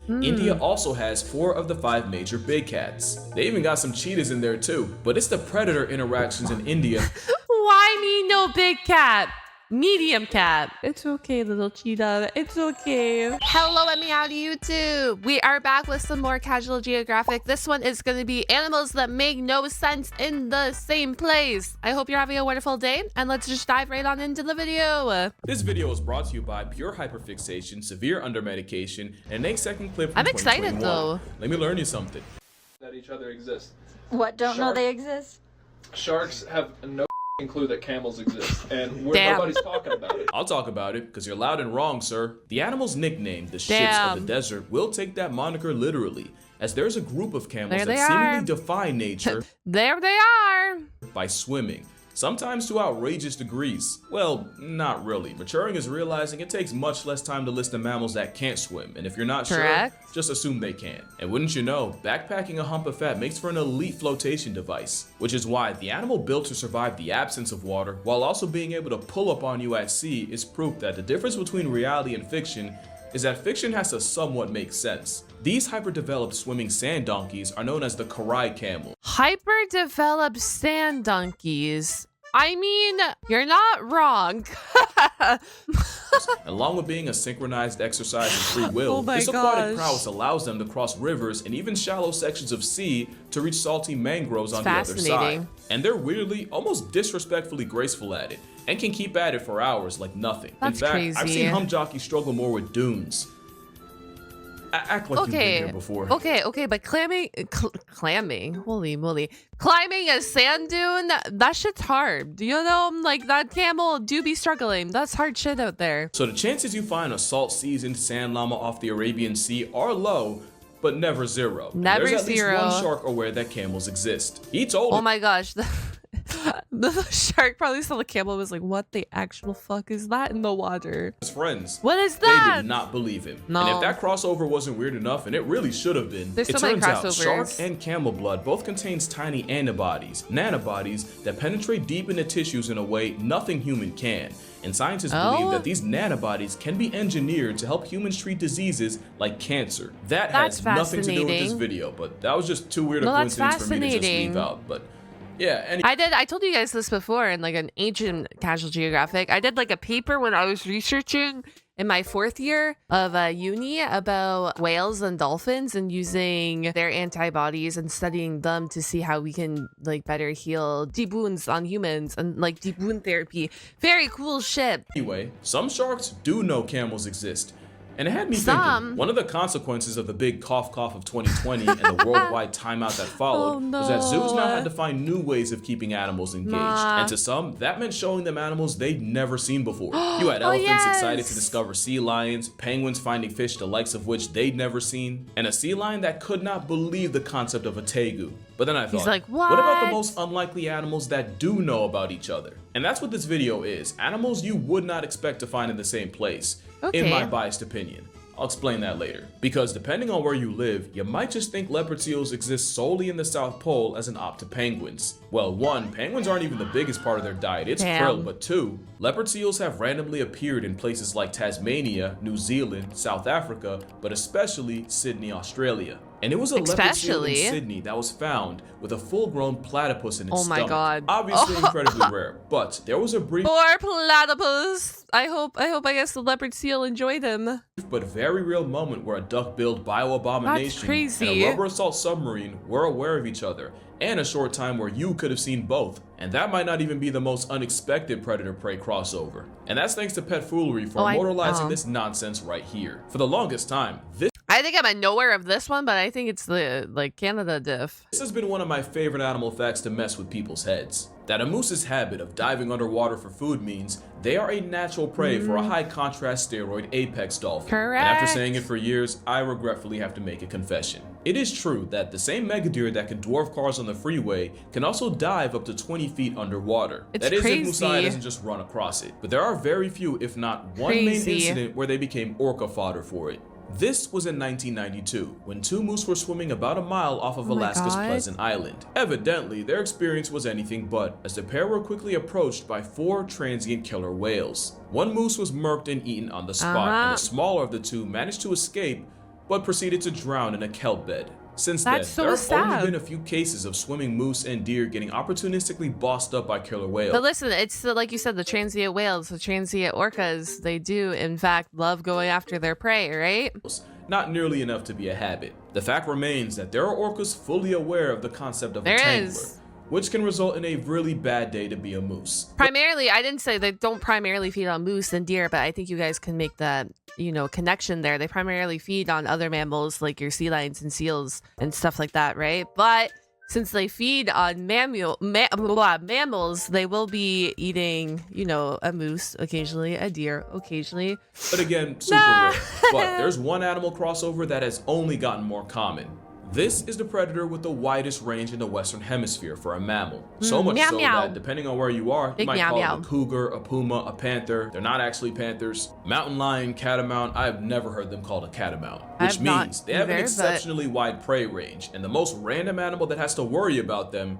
India also has 4 of the 5 major big cats. They even got some cheetahs in there too, but it's the predator interactions in India. Why me no big cat? Medium cat. It's okay, little cheetah. It's okay. Hello and meow to YouTube. We are back with some more casual geographic. This one is going to be animals that make no sense in the same place. I hope you're having a wonderful day, and let's just dive right on into the video. This video is brought to you by pure hyperfixation, severe undermedication, and an 8-second clip from I'm excited 2021. though. Let me learn you something. That each other exist. What, don't know they exist? Sharks have no clue that camels exist, and Damn. nobody's talking about it. I'll talk about it, because you're loud and wrong, sir. The animal's nickname, the ships Damn. of the desert, will take that moniker literally, as there's a group of camels There they that seemingly are. defy nature There they are. by swimming, sometimes to outrageous degrees. Well, not really. Maturing is realizing it takes much less time to list the mammals that can't swim, and if you're not Correct. sure, just assume they can. And wouldn't you know, backpacking a hump of fat makes for an elite flotation device, which is why the animal built to survive the absence of water while also being able to pull up on you at sea is proof that the difference between reality and fiction is that fiction has to somewhat make sense. These hyperdeveloped swimming sand donkeys are known as the Karai camel. Hyper-developed sand donkeys. I mean, you're not wrong. Along with being a synchronized exercise of free will, Oh my this aquatic gosh. prowess allows them to cross rivers and even shallow sections of sea to reach salty mangroves on the other side. Fascinating. And they're weirdly, almost disrespectfully graceful at it, and can keep at it for hours like nothing. That's In fact, crazy. I've seen hump jockeys struggle more with dunes. Act like you've been here before. Okay, but clamming, holy moly, climbing a sand dune, that shit's hard. You know, like that camel do be struggling. That's hard shit out there. So the chances you find a salt-seasoned sand llama off the Arabian Sea are low, but never zero. And Never there's at zero. least one shark aware that camels exist. He told Oh my gosh. The shark probably saw the camel and was like, what the actual fuck is that in the water? his friends. What is They that? did not believe him. No. And if that crossover wasn't weird enough, and it really should have been, There's it so many turns out crossovers. shark and camel blood both contains tiny antibodies, nanobodies, that penetrate deep into tissues in a way nothing human can. And scientists believe that these nanobodies can be engineered to help humans treat diseases like cancer. That has That's nothing to do with this fascinating. video, but that was just too weird a No, that's coincidence for me to just fascinating. leave out. But yeah, I told you guys this before in like an ancient casual geographic. I did like a paper when I was researching in my 4th year of uni about whales and dolphins and using their antibodies and studying them to see how we can like better heal deep wounds on humans and like deep wound therapy. Very cool shit. anyway, some sharks do know camels exist. And it had me Some. thinking, one of the consequences of the big cough of 2020 and the worldwide timeout that followed Oh, was that zoos now no. had to find new ways of keeping animals engaged. Nah. And to some, that meant showing them animals they'd never seen before. You had elephants excited to yes. discover sea lions, penguins finding fish the likes of which they'd never seen, and a sea lion that could not believe the concept of a tegu. But then I thought, like, what about the "What?" most unlikely animals that do know about each other? And that's what this video is. Animals you would not expect to find in the same place, in my Okay. biased opinion. I'll explain that later. Because depending on where you live, you might just think leopard seals exist solely in the South Pole as an opt to penguins. Well, 1, penguins aren't even the biggest part of their diet, it's Damn. krill, but 2, leopard seals have randomly appeared in places like Tasmania, New Zealand, South Africa, but especially Sydney, Australia. And it was a leopard seal in Especially? Sydney that was found with a full-grown platypus in its Oh my stomach. God. Obviously incredibly rare, but there was a brief Poor platypus. I guess the leopard seal enjoyed him. but very real moment where a duck-billed bio-abomination and crazy. a rubber assault submarine were aware of each other, and a short time where you could have seen both. And that might not even be the most unexpected predator-prey crossover. And that's thanks to Pet Foolery for immortalizing this nonsense right here. For the longest time, I think I'm unaware of this one, but I think it's the like Canada diff. this has been one of my favorite animal facts to mess with people's heads. That a moose's habit of diving underwater for food means they are a natural prey for a high contrast steroid apex dolphin. Correct. And after saying it for years, I regretfully have to make a confession. It is true that the same mega deer that can dwarf cars on the freeway can also dive up to 20 feet underwater. It's that is if crazy. Musai doesn't just run across it. But there are very few, if not one main Crazy. incident where they became orca fodder for it. This was in 1992, when 2 moose were swimming about a mile off of Oh my Alaska's God. Pleasant Island. Evidently, their experience was anything but, as the pair were quickly approached by 4 transient killer whales. One moose was murked and eaten on the spot, and the smaller of the 2 managed to escape, but proceeded to drown in a kelp bed. Since That's then, there so have only sad. been a few cases of swimming moose and deer getting opportunistically bossed up by killer whales. But listen, it's like you said, the transient whales, the transient orcas, they do in fact love going after their prey, right? Not nearly enough to be a habit. The fact remains that there are orcas fully aware of the concept of a There tangler, is. which can result in a really bad day to be a moose. Primarily, I didn't say they don't primarily feed on moose and deer, but I think you guys can make that, connection there. They primarily feed on other mammals like your sea lions and seals and stuff like that, right? But since they feed on mammals, they will be eating, a moose occasionally, a deer occasionally. But again, super rare. But there's one animal crossover that has only gotten more common. This is the predator with the widest range in the Western Hemisphere for a mammal. So much meow, so meow. that depending on where you are, you Big might meow, call meow. it a cougar, a puma, a panther. They're not actually panthers. Mountain lion, catamount, I've never heard them called a catamount. Which I've not means they have an either, but- exceptionally wide prey range, and the most random animal that has to worry about them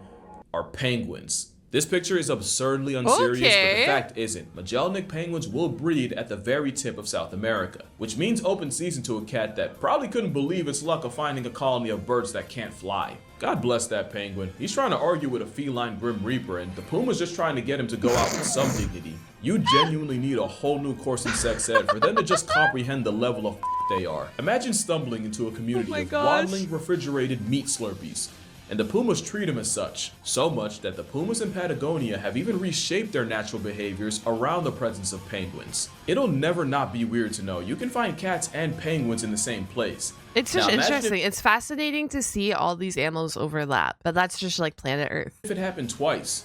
are penguins. This picture is absurdly unserious, but Okay. the fact isn't. Magellanic penguins will breed at the very tip of South America, which means open season to a cat that probably couldn't believe its luck of finding a colony of birds that can't fly. God bless that penguin. He's trying to argue with a feline Grim Reaper, and the puma's just trying to get him to go out with some dignity. You genuinely need a whole new course in sex ed for them to just comprehend the level of they are. Imagine stumbling into a community my of gosh. waddling refrigerated meat slurpees. And the pumas treat them as such, so much that the pumas in Patagonia have even reshaped their natural behaviors around the presence of penguins. It'll never not be weird to know you can find cats and penguins in the same place. It's just Now, imagine interesting. It's fascinating to see all these animals overlap, but that's just like planet Earth. If it happened twice.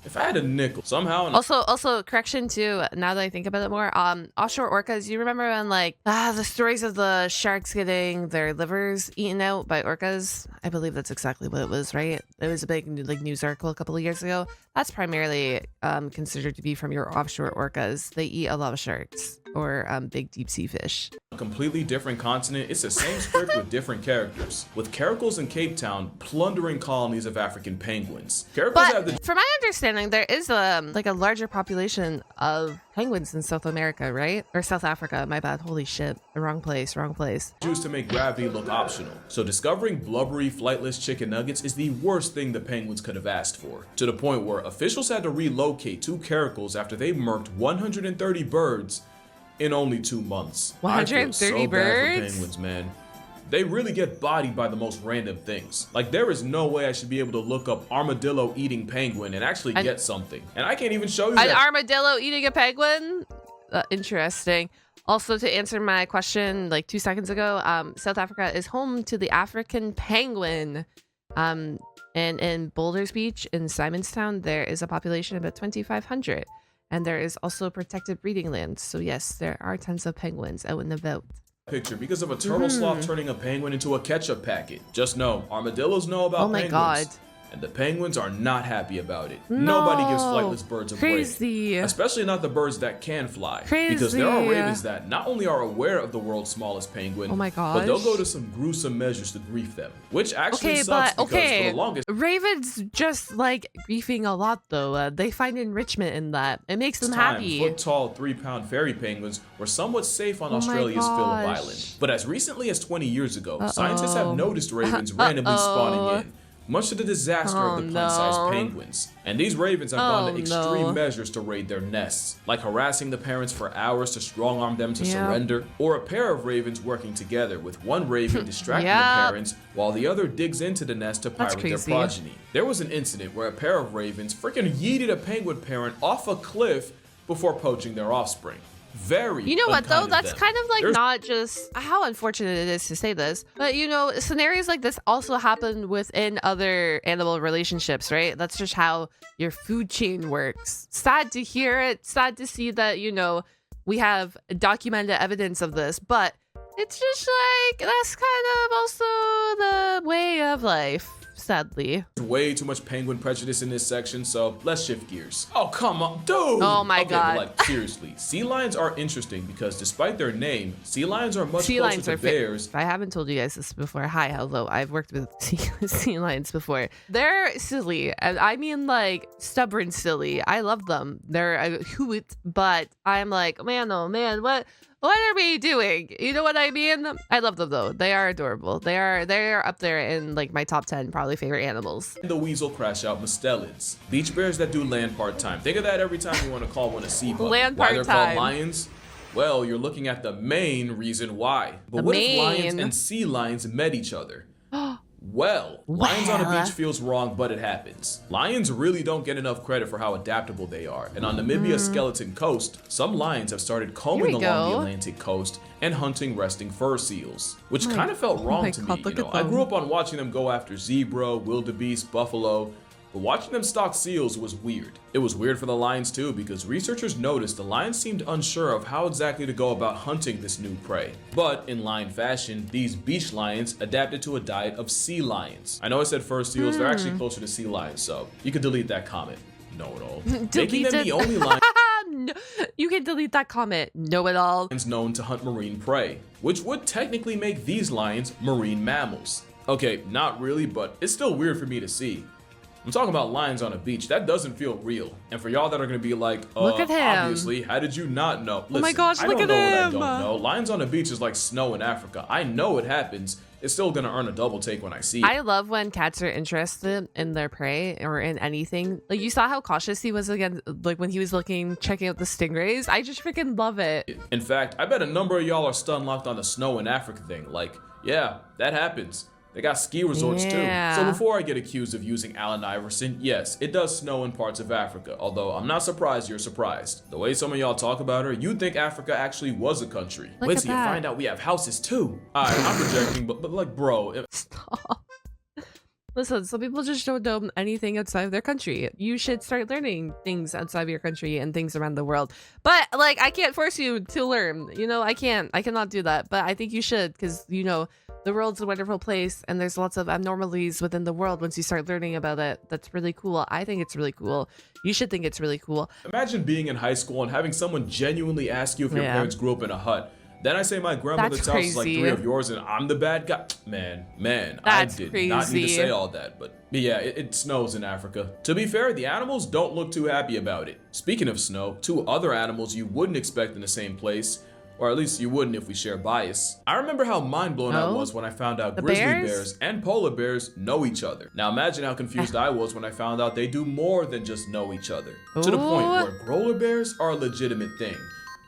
If I had a nickel, somehow... Also, correction too, now that I think about it more, offshore orcas, you remember when the stories of the sharks getting their livers eaten out by orcas? I believe that's exactly what it was, right? It was a big news article a couple of years ago. That's primarily considered to be from your offshore orcas. They eat a lot of sharks or big deep sea fish. A completely different continent, it's the same script with different characters. With Caracals in Cape Town plundering colonies of African penguins. Caracals have the But from my understanding, there is a larger population of penguins in South America, right? Or South Africa, my bad. Holy shit. Wrong place. juice to make gravity look optional. So discovering blubbery, flightless chicken nuggets is the worst thing the penguins could have asked for. To the point where officials had to relocate 2 caracals after they murked 130 birds in only 2 months. I feel 130 so bad birds? for penguins, man. They really get bodied by the most random things. Like, there is no way I should be able to look up armadillo eating penguin and actually get something. And I can't even show you An that. armadillo eating a penguin? Interesting. Also, to answer my question 2 seconds ago, South Africa is home to the African penguin. And in Boulders Beach in Simonstown, there is a population of about 2,500. And there is also protected breeding land. So yes, there are tons of penguins out and about. Picture because of a turtle sloth turning a penguin into a ketchup packet. Just know, armadillos know about Oh my penguins. God. And the penguins are not happy about it. No. Nobody gives flightless birds a Crazy. break. Especially not the birds that can fly. Because there are Crazy. ravens that not only are aware of the world's smallest penguin, Oh my but they'll gosh. go to some gruesome measures to grief them. Which actually Okay, sucks but because for the longest Ravens just like griefing a lot though. They find enrichment in that. It makes them time, happy. foot-tall, 3-pound fairy penguins were somewhat safe on Oh my Australia's Phillip gosh. Island. But as recently as 20 years ago, scientists have noticed ravens randomly spawning in, much to the disaster of the plant-sized no. penguins. And these ravens have gone to extreme no. measures to raid their nests, like harassing the parents for hours to strong-arm them to Yeah. surrender, or a pair of ravens working together with one raven distracting Yeah. the parents while the other digs into the nest to That's pirate their crazy. progeny. There was an incident where a pair of ravens freaking yeeted a penguin parent off a cliff before poaching their offspring. Very You know what though? unkind of That's them. kind of like There's not just how unfortunate it is to say this, but scenarios like this also happen within other animal relationships, right? That's just how your food chain works. Sad to hear it, sad to see that, we have documented evidence of this, but it's just like that's kind of also the way of life, sadly. way too much penguin prejudice in this section, so let's shift gears. Oh, come on, dude! Oh my okay, God. But seriously, sea lions are interesting because despite their name, sea lions are much Sea closer lions to are bears. I haven't told you guys this before. Hi, hello. I've worked with sea lions before. They're silly. And I mean, stubborn silly. I love them. They're a hoot, but I'm like, man, oh man, what What are we doing? You know what I mean? I love them though. They are adorable. They're up there in like my top 10 probably favorite animals. And the weasel crash out mustelids, beach bears that do land part-time. Think of that every time you want to call one a sea bug. Land Why they're part-time. called lions? Well, you're looking at the main reason why. But what if lions and sea lions met each other? Well, lions on a beach feels wrong, but it happens. Lions really don't get enough credit for how adaptable they are. And on Namibia's skeleton coast, some lions have started combing along the Atlantic coast and hunting resting fur seals, which kind of felt wrong to me. You know, I grew up on watching them go after zebra, wildebeest, buffalo, but watching them stalk seals was weird. It was weird for the lions too, because researchers noticed the lions seemed unsure of how exactly to go about hunting this new prey. But in lion fashion, these beach lions adapted to a diet of sea lions. I know I said fur seals, they're actually closer to sea lions, so you could delete that comment. Know-it-all. Making them the only lions No, you can delete that comment. Know-it-all. known to hunt marine prey, which would technically make these lions marine mammals. Okay, not really, but it's still weird for me to see. I'm talking about lions on a beach. That doesn't feel real. And for y'all that are gonna be like, look at him. Obviously, how did you not know? Listen, Oh my gosh, look at him. I don't know. Lions on a beach is like snow in Africa. I know it happens. It's still gonna earn a double take when I see it. I love when cats are interested in their prey or in anything. Like you saw how cautious he was again, like when he was checking out the stingrays. I just freaking love it. In fact, I bet a number of y'all are stun locked on the snow in Africa thing. Like, yeah, that happens. They got ski resorts too. So before I get accused of using Allen Iverson, yes, it does snow in parts of Africa, although I'm not surprised you're surprised. The way some of y'all talk about her, you'd think Africa actually was a country. Wait till you find out we have houses too. I'm projecting, but like, bro. Stop. Listen, some people just don't know anything outside of their country. You should start learning things outside of your country and things around the world. But like, I can't force you to learn. You know, I cannot do that. But I think you should, because you know, the world's a wonderful place and there's lots of abnormalities within the world once you start learning about it. That's really cool. I think it's really cool. You should think it's really cool. Imagine being in high school and having someone genuinely ask you if your parents grew up in a hut. Then I say my grandmother's house is like 3 of yours and I'm the bad guy. Man, I did not need to say all that, but yeah, it snows in Africa. To be fair, the animals don't look too happy about it. Speaking of snow, 2 other animals you wouldn't expect in the same place, or at least you wouldn't if we share bias. I remember how mind-blown I was when I found out grizzly bears and polar bears know each other. Now imagine how confused I was when I found out they do more than just know each other. To the point where growler bears are a legitimate thing.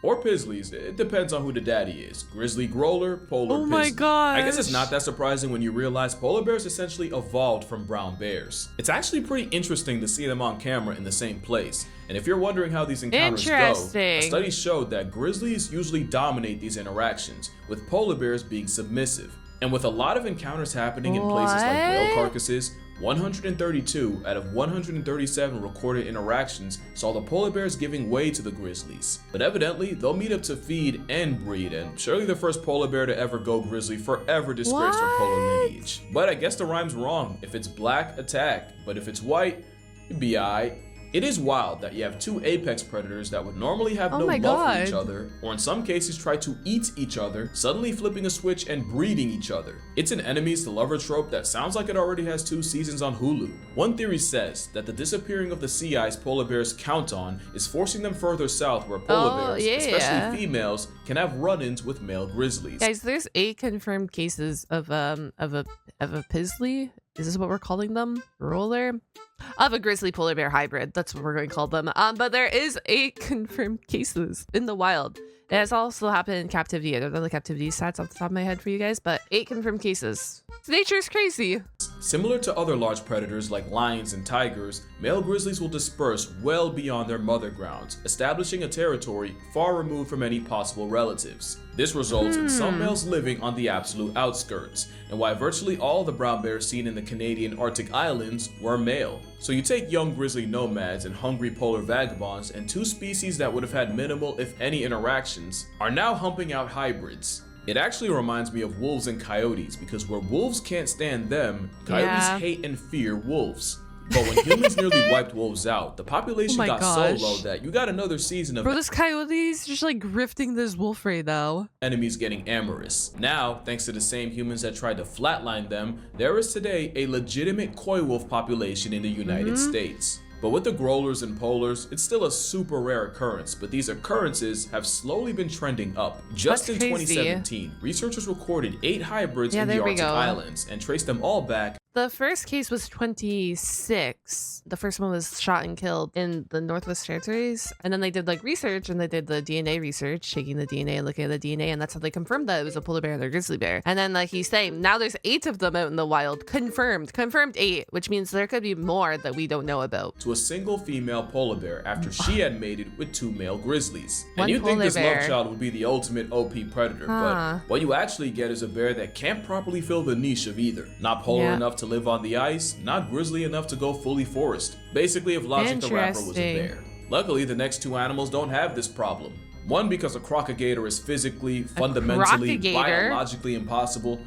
Or pizzlies, it depends on who the daddy is. Grizzly growler, polar Oh my pizzly. gosh. I guess it's not that surprising when you realize polar bears essentially evolved from brown bears. It's actually pretty interesting to see them on camera in the same place. And if you're wondering how these encounters go, a study showed that grizzlies usually dominate these interactions, with polar bears being submissive. And with a lot of encounters happening in places like whale carcasses, 132 out of 137 recorded interactions saw the polar bears giving way to the grizzlies. But evidently, they'll meet up to feed and breed, and surely the first polar bear to ever go grizzly forever disgraced her polar lineage. But I guess the rhyme's wrong. If it's black, attack. But if it's white, you'd be aight. It is wild that you have 2 apex predators that would normally have no love for each other, or in some cases try to eat each other, suddenly flipping a switch and breeding each other. It's an enemies to lover trope that sounds like it already has 2 seasons on Hulu. One theory says that the disappearing of the sea ice polar bears count on is forcing them further south where polar bears, especially females, can have run-ins with male grizzlies. Guys, there's 8 confirmed cases of a pizzly. Is this what we're calling them? Roller? Of a grizzly polar bear hybrid. That's what we're going to call them. But there is 8 confirmed cases in the wild. It has also happened in captivity. I don't know the captivity stats off the top of my head for you guys, but 8 confirmed cases. Nature is crazy. Similar to other large predators like lions and tigers, male grizzlies will disperse well beyond their mother grounds, establishing a territory far removed from any possible relatives. This results in some males living on the absolute outskirts, and why virtually all the brown bears seen in the Canadian Arctic islands were male. So you take young grizzly nomads and hungry polar vagabonds, and 2 species that would have had minimal if any interactions are now humping out hybrids. It actually reminds me of wolves and coyotes, because where wolves can't stand them, coyotes hate and fear wolves. But when humans nearly wiped wolves out, the population got so low that you got another season of this coyote's just like grifting this wolf right now. Enemies getting amorous. Now, thanks to the same humans that tried to flatline them, there is today a legitimate coy wolf population in the United States. But with the growlers and polars, it's still a super rare occurrence, but these occurrences have slowly been trending up. Just That's in crazy. 2017, researchers recorded 8 hybrids Yeah, in the there we Arctic go. islands and traced them all back. The first case was 26. The first one was shot and killed in the Northwest Territories. And then they did like research and they did the DNA research, taking the DNA and looking at the DNA. And that's how they confirmed that it was a polar bear and a grizzly bear. And then like he's saying, now there's 8 of them out in the wild. Confirmed 8, which means there could be more that we don't know about. To a single female polar bear after she had mated with 2 male grizzlies. One And you'd think polar this bear. love child would be the ultimate OP predator, Huh. but what you actually get is a bear that can't properly fill the niche of either. Not polar Yeah. enough to live on the ice, not grizzly enough to go fully forest. Basically, if Logic the Rapper was a Interesting. bear. Luckily, the next 2 animals don't have this problem. One, because a crocagator is physically, fundamentally, crocagator? biologically impossible.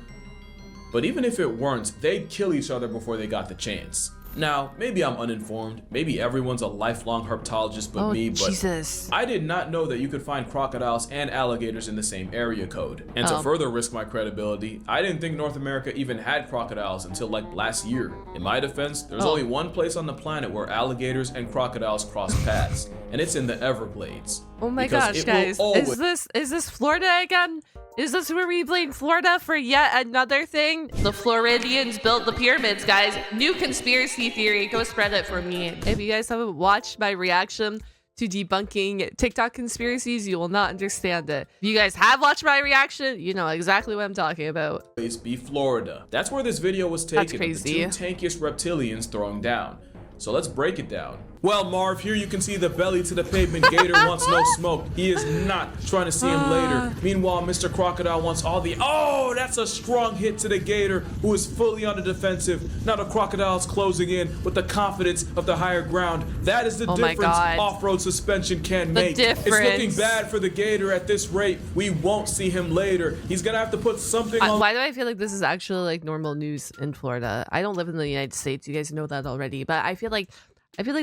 But even if it weren't, they'd kill each other before they got the chance. Now, maybe I'm uninformed, maybe everyone's a lifelong herpetologist but Oh, me, but Jesus. I did not know that you could find crocodiles and alligators in the same area code. And to Oh. further risk my credibility, I didn't think North America even had crocodiles until like last year. In my defense, there's Oh. only one place on the planet where alligators and crocodiles cross paths, and it's in the Everglades. Oh my Because gosh, it will guys. always- Is this Florida again? Is this where we blame Florida for yet another thing? The Floridians built the pyramids, guys. New conspiracy theory. Go spread it for me. If you guys haven't watched my reaction to debunking TikTok conspiracies, you will not understand it. If you guys have watched my reaction, you know exactly what I'm talking about. always be Florida. That's where this video was taken of the crazy. 2 tankiest reptilians throwing down. So let's break it down. Well, Marv, here you can see the belly to the pavement gator wants no smoke. He is not trying to see him later. Meanwhile, Mr. Crocodile wants all the, oh, that's a strong hit to the gator who is fully on the defensive. Now the crocodile's closing in with the confidence of the higher ground. That is the Oh my difference God. off-road suspension can The make. It's looking difference. bad for the gator at this rate. We won't see him later. He's gonna have to put something on. Why do I feel like this is actually like normal news in Florida? I don't live in the United States. You guys know that already. But I feel like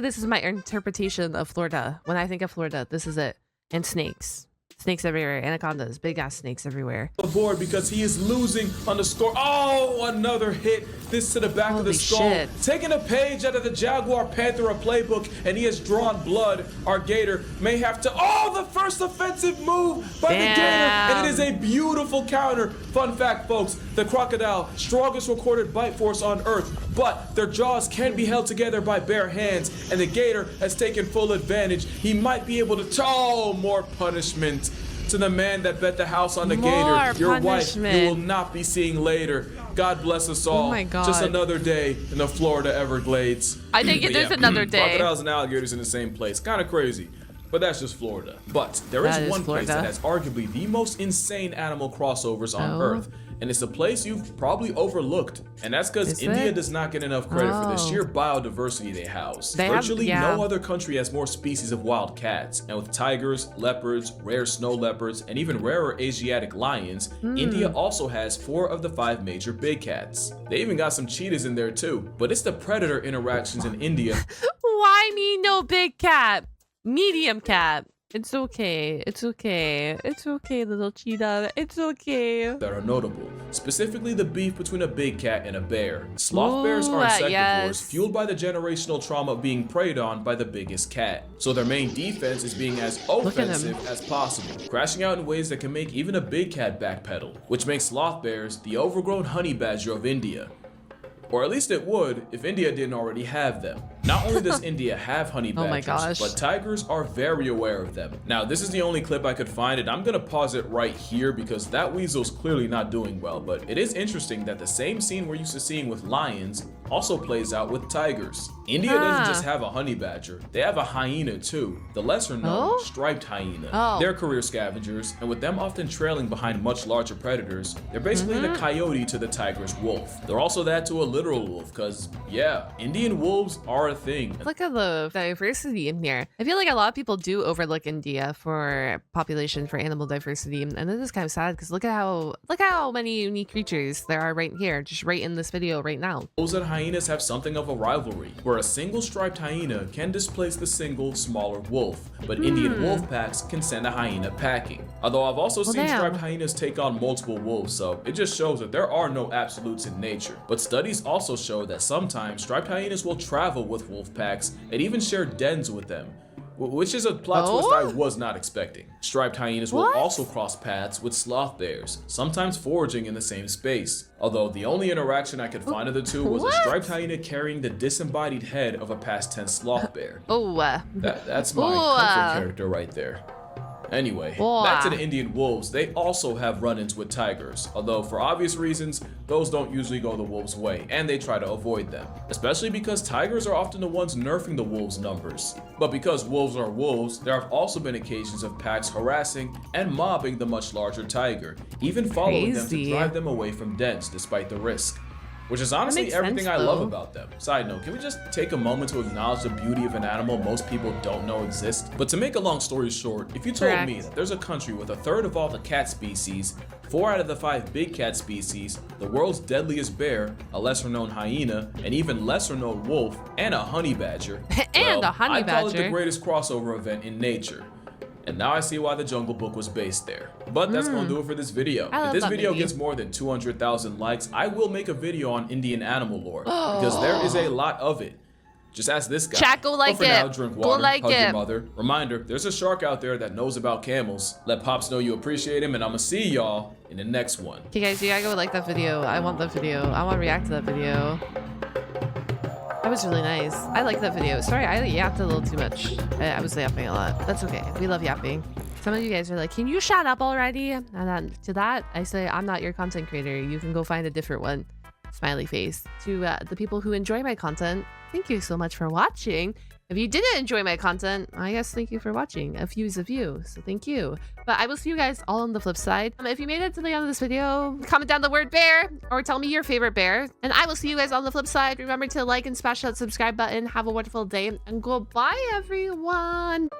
this is my interpretation of Florida. When I think of Florida, this is it. And snakes. Snakes everywhere. Anacondas. Big ass snakes everywhere. The board because he is losing on the score. Oh, another hit. This to the back of the Holy skull. shit. Taking a page out of the Jaguar Panthera playbook, and he has drawn blood. Our gator may have to. Oh, the first offensive move by the gator, and it is a beautiful counter. Fun fact, folks: the crocodile, strongest recorded bite force on Earth, but their jaws can be held together by bare hands, and the gator has taken full advantage. He might be able to. Oh, more punishment. To the man that bet the house on the More gator, your wife, punishment. you will not be seeing later. God bless us all. Oh my God. Just another day in the Florida Everglades. I think it But is another day. Crocodiles and alligators in the same place. Kind of crazy. But that's just Florida. But there is That is one place Florida. that has arguably the most insane animal crossovers on Oh. Earth. And it's a place you've probably overlooked. And that's because Is India it? does not get enough credit for the Oh. sheer biodiversity they house. They have- Virtually yeah. no other country has more species of wild cats. And with tigers, leopards, rare snow leopards, and even rarer Asiatic lions, India also has 4 of the 5 major big cats. They even got some cheetahs in there too. But it's the predator interactions in India Why me no big cat? Medium cat. It's okay. It's okay. It's okay, little cheetah. It's okay. that are notable, specifically the beef between a big cat and a bear. Sloth bears are Ooh, insectivores yes. fueled by the generational trauma of being preyed on by the biggest cat. So their main defense is being as at 'em. offensive as possible, crashing out in ways that can make even a big cat backpedal, which makes sloth bears the overgrown honey badger of India. Or at least it would if India didn't already have them. Not only does India have honey Oh my badgers, gosh. but tigers are very aware of them. Now, this is the only clip I could find, and I'm gonna pause it right here because that weasel's clearly not doing well. But it is interesting that the same scene we're used to seeing with lions also plays out with tigers. India doesn't just have a honey badger, they have a hyena too. The lesser known Oh? striped hyena. Oh. They're career scavengers, and with them often trailing behind much larger predators, they're basically the coyote to the tiger's wolf. They're also that to a literal wolf, cause yeah, Indian wolves are a thing. Look at the diversity in here. I feel like a lot of people do overlook India for population, for animal diversity, and this is kind of sad because look at how many unique creatures there are right here, just right in this video right now. Wolves and hyenas have something of a rivalry, where a single striped hyena can displace the single smaller wolf, but Indian wolf packs can send a hyena packing. Although I've also seen damn. striped hyenas take on multiple wolves, so it just shows that there are no absolutes in nature. But studies also show that sometimes striped hyenas will travel with wolf packs and even share dens with them, which is a plot twist I was not expecting. Striped hyenas will also cross paths with sloth bears, sometimes foraging in the same space. Although the only interaction I could find of the two was a striped hyena carrying the disembodied head of a past tense sloth bear. That's my comfort character right there. Anyway, back to the Indian wolves. They also have run-ins with tigers, although for obvious reasons, those don't usually go the wolves' way, and they try to avoid them, especially because tigers are often the ones nerfing the wolves' numbers. But because wolves are wolves, there have also been occasions of packs harassing and mobbing the much larger tiger, even following them to drive them away from dens despite the risk. Which is honestly everything I love about them. Side note, can we just take a moment to acknowledge the beauty of an animal most people don't know exists? But to make a long story short, if you told me that there's a country with a third of all the cat species, 4 out of the 5 big cat species, the world's deadliest bear, a lesser known hyena, an even lesser known wolf, and a honey badger, I'd call it the greatest crossover event in nature. And now I see why the Jungle Book was based there. But that's gonna do it for this video. If this video gets more than 200,000 likes, I will make a video on Indian animal lore, because there is a lot of it. Just ask this guy. Chat, go like but for it. now, drink water, Go like hug it. your mother. Reminder, there's a shark out there that knows about camels. Let Pops know you appreciate him, and I'ma see y'all in the next one. Okay guys, you gotta go like that video. I want that video. I want to react to that video. That was really nice. I like that video. Sorry, I yapped a little too much. I was yapping a lot. That's okay. We love yapping. Some of you guys are like, can you shut up already? And then to that, I say, I'm not your content creator. You can go find a different one. Smiley face. To the people who enjoy my content, thank you so much for watching. If you didn't enjoy my content, I guess thank you for watching. A view's a view, so thank you. But I will see you guys all on the flip side. If you made it to the end of this video, comment down the word bear or tell me your favorite bear. And I will see you guys on the flip side. Remember to like and smash that subscribe button. Have a wonderful day and goodbye, everyone.